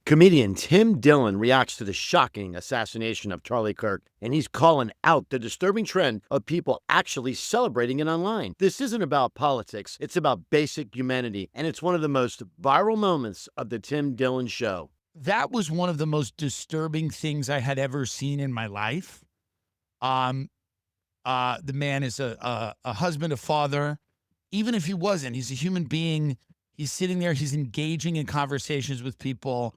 Comedian Tim Dillon reacts to the shocking assassination of Charlie Kirk, and he's calling out the disturbing trend of people actually celebrating it online. This isn't about politics, it's about basic humanity, and it's one of the most viral moments of the Tim Dillon Show. That was one of the most disturbing things I had ever seen in my life. Um, the man is a husband, a father. Even if he wasn't, he's a human being. He's sitting there, he's engaging in conversations with people,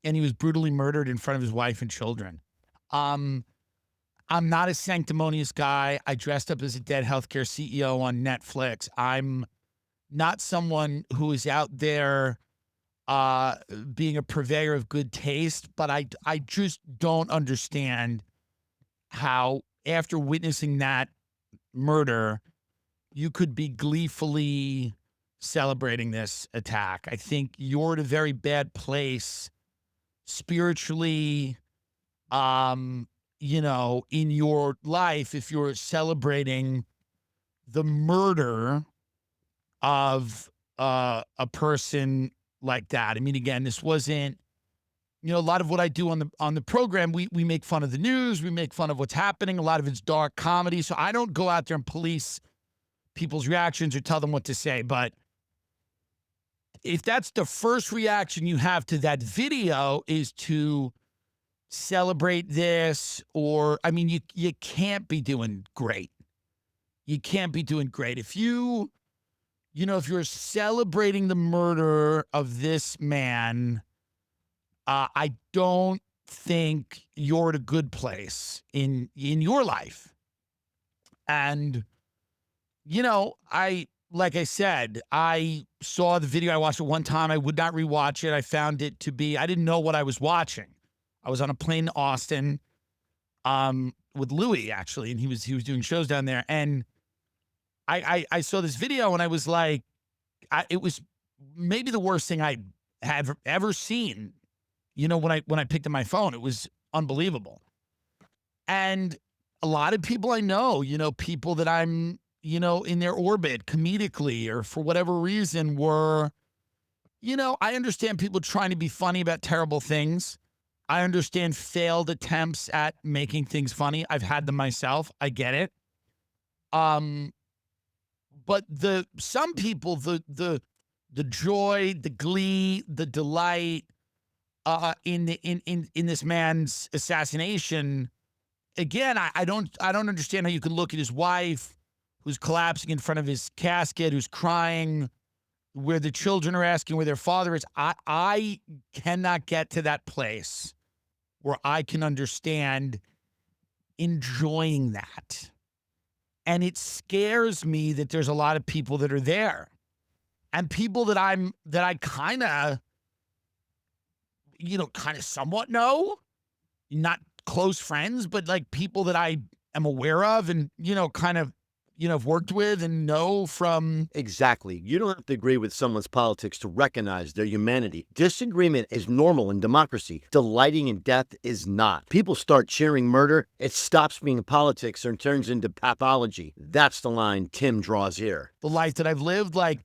and he was brutally murdered in front of his wife and children. Um, I'm not a sanctimonious guy. I dressed up as a dead healthcare CEO on Netflix. I'm not someone who is out there uh being a purveyor of good taste, but I just don't understand how after witnessing that murder you could be gleefully celebrating this attack. I think you're at a very bad place spiritually, in your life if you're celebrating the murder of a person like that. I mean, again, this wasn't, a lot of what I do on the program, we make fun of the news, we make fun of what's happening. A lot of it's dark comedy. So I don't go out there and police people's reactions or tell them what to say. But if that's the first reaction you have to that video is to celebrate this, or I mean, you can't be doing great. You can't be doing great. If if you're celebrating the murder of this man, I don't think you're at a good place in your life. And, like I said, I saw the video. I watched it one time. I would not rewatch it. I found it to be, I didn't know what I was watching. I was on a plane to Austin, with Louis actually, and he was doing shows down there. And I saw this video and I was like, it was maybe the worst thing I have ever seen. When I picked up my phone, it was unbelievable. And a lot of people I know, people that I'm, in their orbit comedically or for whatever reason were, I understand people trying to be funny about terrible things. I understand failed attempts at making things funny. I've had them myself. I get it. But some people, the joy, the glee, the delight in this man's assassination. Again, I don't understand how you can look at his wife who's collapsing in front of his casket, who's crying, where the children are asking where their father is. I cannot get to that place where I can understand enjoying that. And it scares me that there's a lot of people that are there, and people that I kind of somewhat know, not close friends, but like people that I am aware of and, have worked with and know from. Exactly. You don't have to agree with someone's politics to recognize their humanity. Disagreement is normal in democracy. Delighting in death is not. People start cheering murder, it stops being politics and turns into pathology. That's the line Tim draws here. The life that I've lived, like,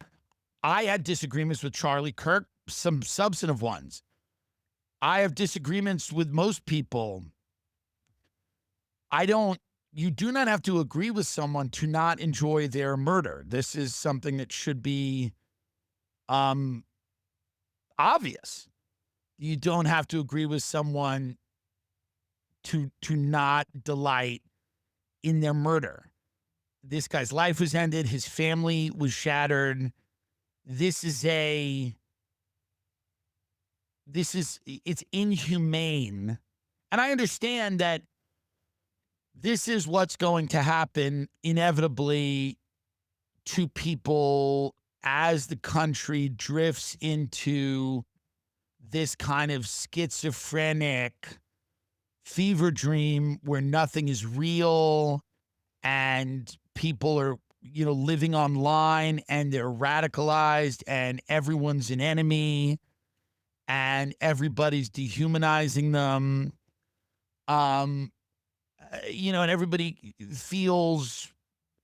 I had disagreements with Charlie Kirk, some substantive ones. I have disagreements with most people. You do not have to agree with someone to not enjoy their murder. This is something that should be obvious. You don't have to agree with someone to not delight in their murder. This guy's life was ended. His family was shattered. It's inhumane. And I understand that this is what's going to happen inevitably to people as the country drifts into this kind of schizophrenic fever dream where nothing is real and people are, living online and they're radicalized and everyone's an enemy and everybody's dehumanizing them. And everybody feels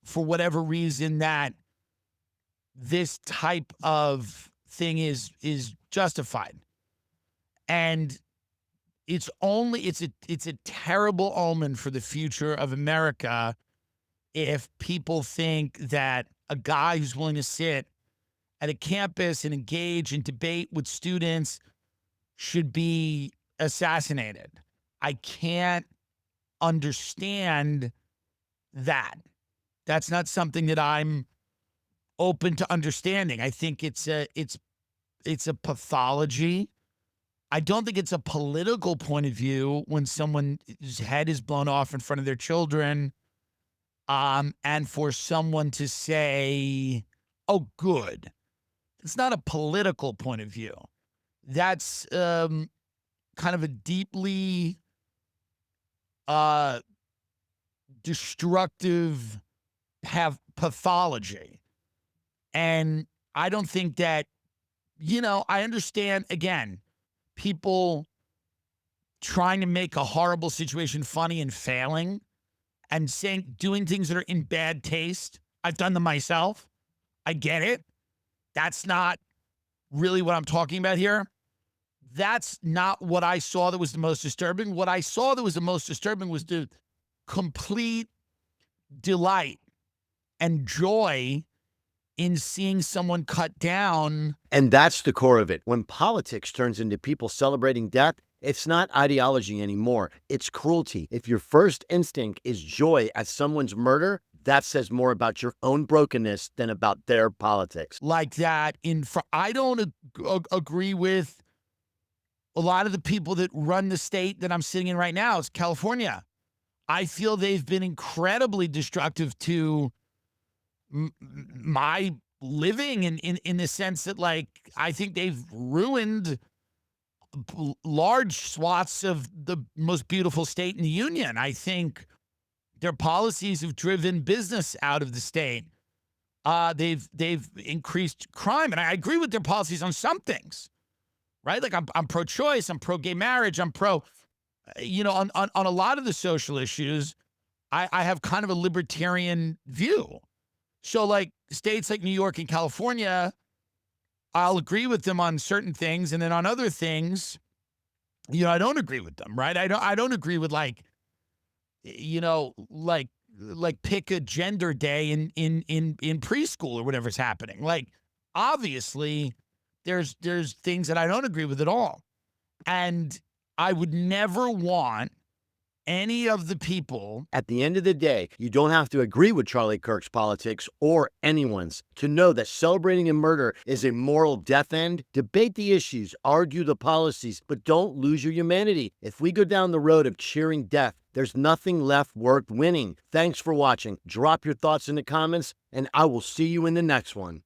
for whatever reason that this type of thing is justified. And it's a terrible omen for the future of America if people think that a guy who's willing to sit at a campus and engage in debate with students should be assassinated. I can't understand that. That's not something that I'm open to understanding. I think it's a pathology. I don't think it's a political point of view when someone's head is blown off in front of their children, and for someone to say, "Oh, good." It's not a political point of view. That's kind of a deeply destructive have pathology. And I don't think that, I understand, again, people trying to make a horrible situation funny and failing and doing things that are in bad taste. I've done them myself. I get it. That's not really what I'm talking about here. That's not what I saw that was the most disturbing. What I saw that was the most disturbing was the complete delight and joy in seeing someone cut down. And that's the core of it. When politics turns into people celebrating death, it's not ideology anymore. It's cruelty. If your first instinct is joy at someone's murder, that says more about your own brokenness than about their politics. Like that. I don't agree with a lot of the people that run the state that I'm sitting in right now. It's California. I feel they've been incredibly destructive to my living in the sense that, like, I think they've ruined large swaths of the most beautiful state in the union. I think their policies have driven business out of the state. They've increased crime, and I agree with their policies on some things, right? Like I'm pro-choice, I'm pro-gay marriage, I'm pro, on a lot of the social issues, I have kind of a libertarian view. So, like, states like New York and California, I'll agree with them on certain things, and then on other things, I don't agree with them, right? I don't agree with, like, like pick a gender day in preschool or whatever's happening. Like, obviously, there's things that I don't agree with at all, and I would never want any of the people. At the end of the day, you don't have to agree with Charlie Kirk's politics or anyone's to know that celebrating a murder is a moral death end. Debate the issues, argue the policies, but don't lose your humanity. If we go down the road of cheering death, there's nothing left worth winning. Thanks for watching. Drop your thoughts in the comments, and I will see you in the next one.